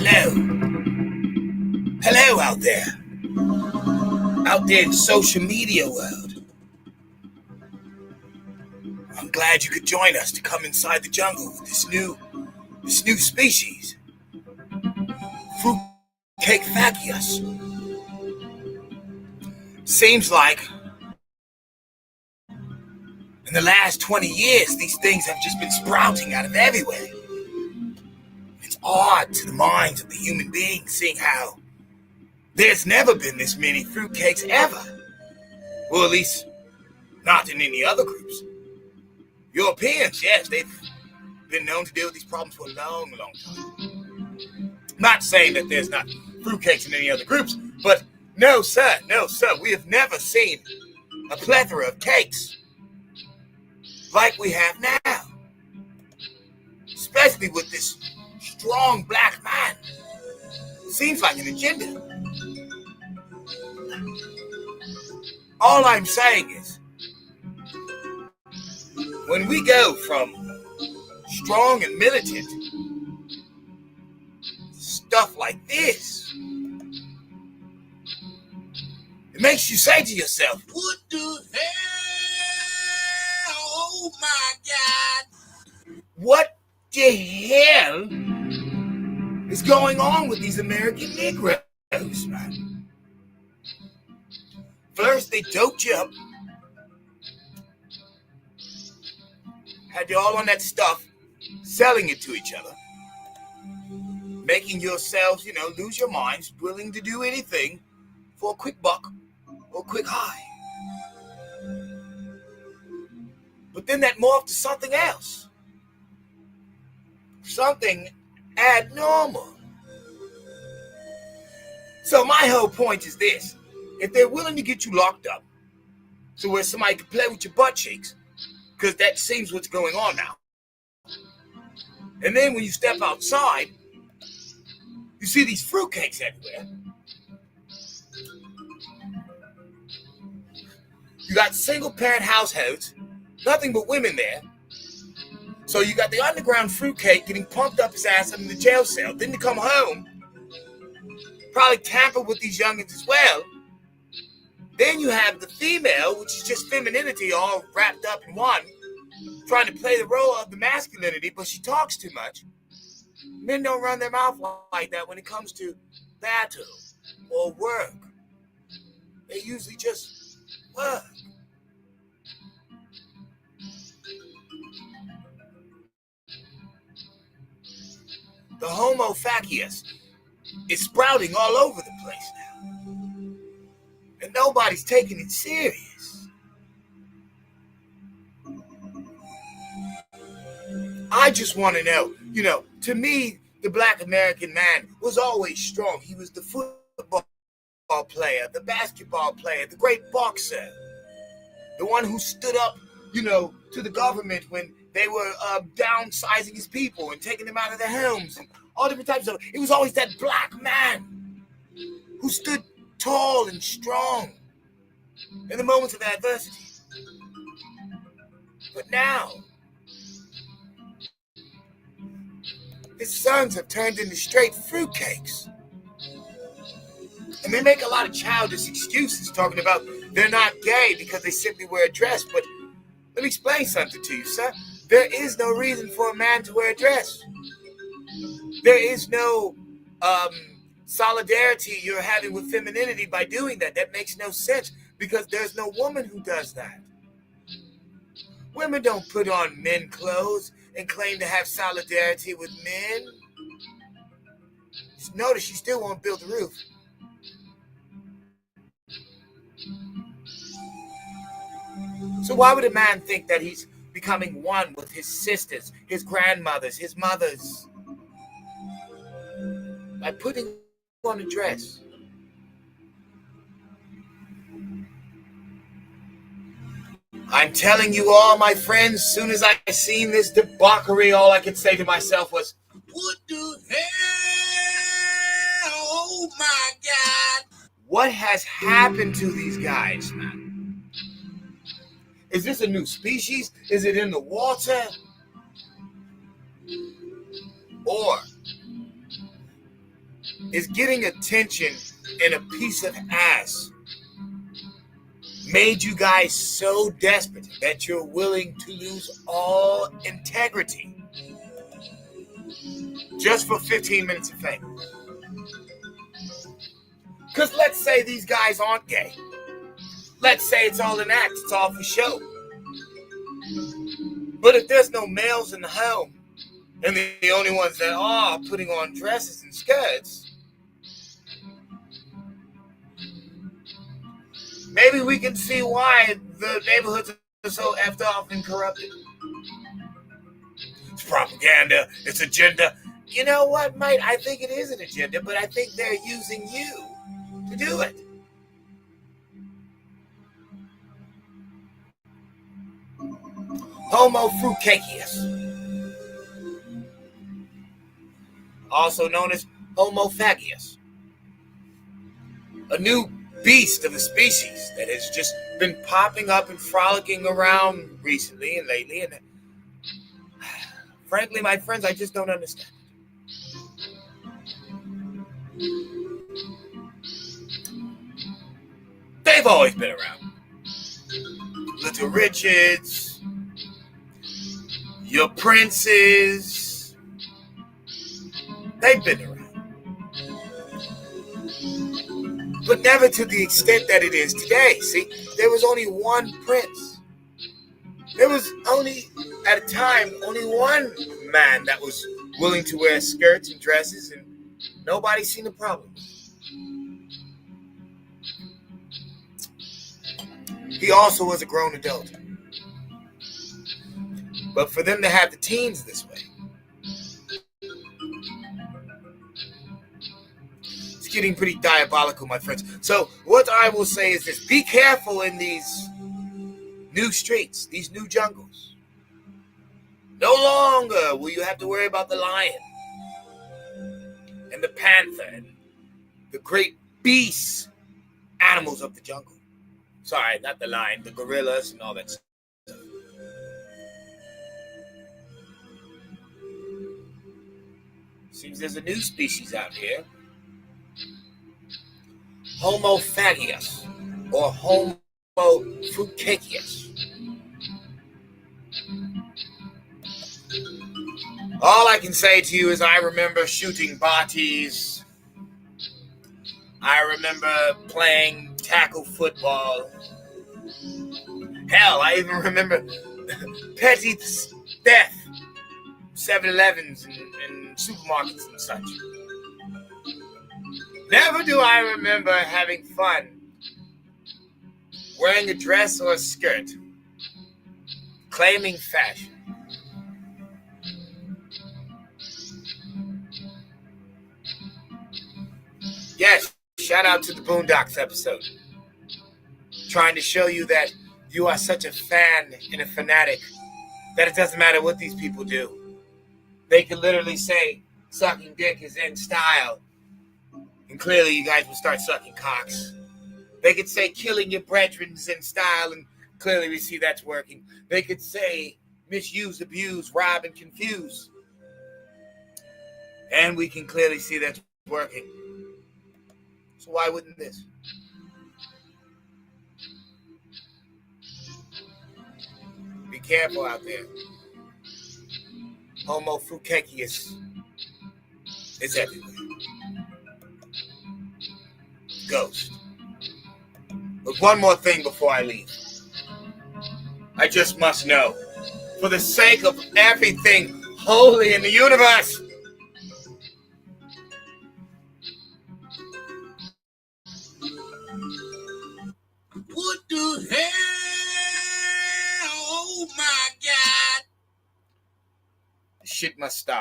Hello. Hello out there. Out there in the social media world. I'm glad you could join us to come inside the jungle with this new species. Fruitcake facius. Seems like in the last 20 years, these things have just been sprouting out of everywhere. It's odd to the minds of the human beings seeing how there's never been this many fruitcakes ever. Well, at least not in any other groups. Europeans, yes, they've been known to deal with these problems for a long, long time. Not saying that there's not fruitcakes in any other groups, but no, sir, we have never seen a plethora of cakes like we have now. Especially with this strong black man. Seems like an agenda. All I'm saying is, when we go from strong and militant stuff like this, it makes you say to yourself, what the hell? Oh my God. What the hell is going on with these American Negroes, man? First, they doped you up, had you all on that stuff, selling it to each other, making yourselves, lose your minds, willing to do anything for a quick buck or a quick high. But then that morphed to something else. Something abnormal. So my whole point is this. If they're willing to get you locked up to where somebody can play with your butt cheeks, because that seems what's going on now. And then when you step outside, you see these fruitcakes everywhere. You got single parent households, nothing but women there. So you got the underground fruitcake getting pumped up his ass in the jail cell. Then to come home, probably tamper with these youngins as well. Then you have the female, which is just femininity all wrapped up in one, trying to play the role of the masculinity, but she talks too much. Men don't run their mouth like that when it comes to battle or work. They usually just work. The Homo facius is sprouting all over the place now. And nobody's taking it serious. I just want to know, to me, the black American man was always strong. He was the football player, the basketball player, the great boxer, the one who stood up, to the government when they were downsizing his people and taking them out of their homes and all different types of. It was always that black man who stood tall and strong in the moments of adversity. But now, his sons have turned into straight fruitcakes. And they make a lot of childish excuses talking about they're not gay because they simply wear a dress. But let me explain something to you, sir. There is no reason for a man to wear a dress. There is no solidarity you're having with femininity by doing that. That makes no sense because there's no woman who does that. Women don't put on men clothes and claim to have solidarity with men. Just notice she still won't build the roof. So why would a man think that he's becoming one with his sisters, his grandmothers, his mothers? By putting on a dress. I'm telling you all, my friends, as soon as I seen this debauchery, all I could say to myself was, what the hell? Oh my God. What has happened to these guys, man? Is this a new species? Is it in the water? Or is getting attention and a piece of ass made you guys so desperate that you're willing to lose all integrity just for 15 minutes of fame? Because let's say these guys aren't gay. Let's say it's all an act, it's all for show. But if there's no males in the home, and the only ones that are putting on dresses and skirts, maybe we can see why the neighborhoods are so effed off and corrupted. It's propaganda, it's agenda. You know what, mate? I think it is an agenda, but I think they're using you to do it. Homo fruitcakeus, also known as Homo fagius, a new beast of a species that has just been popping up and frolicking around recently and lately, and frankly, my friends, I just don't understand. They've always been around. Little Richards, your princes, they've been around. But never to the extent that it is today. See, there was only one prince. There was only, at a time, only one man that was willing to wear skirts and dresses, and nobody seen a problem. He also was a grown adult. But for them to have the teens this way, it's getting pretty diabolical, my friends. So what I will say is this: be careful in these new streets, these new jungles. No longer will you have to worry about the lion and the panther and the great beasts, animals of the jungle. Sorry, not the lion, the gorillas and all that stuff. Seems there's a new species out here. Homo fagius, or Homo fruitcakeus. All I can say to you is I remember shooting botties. I remember playing tackle football. Hell, I even remember petty theft, 7-Elevens and supermarkets and such. Never do I remember having fun wearing a dress or a skirt, claiming fashion. Yes, shout out to the Boondocks episode. Trying to show you that you are such a fan and a fanatic that it doesn't matter what these people do. They could literally say sucking dick is in style, and clearly you guys will start sucking cocks. They could say killing your brethren is in style, and clearly we see that's working. They could say misuse, abuse, rob, and confuse, and we can clearly see that's working. So why wouldn't this? Be careful out there. Homo fruitcakeus is everywhere. Ghost. But one more thing before I leave. I just must know, for the sake of everything holy in the universe, what the hell? Oh my God. Shit must stop.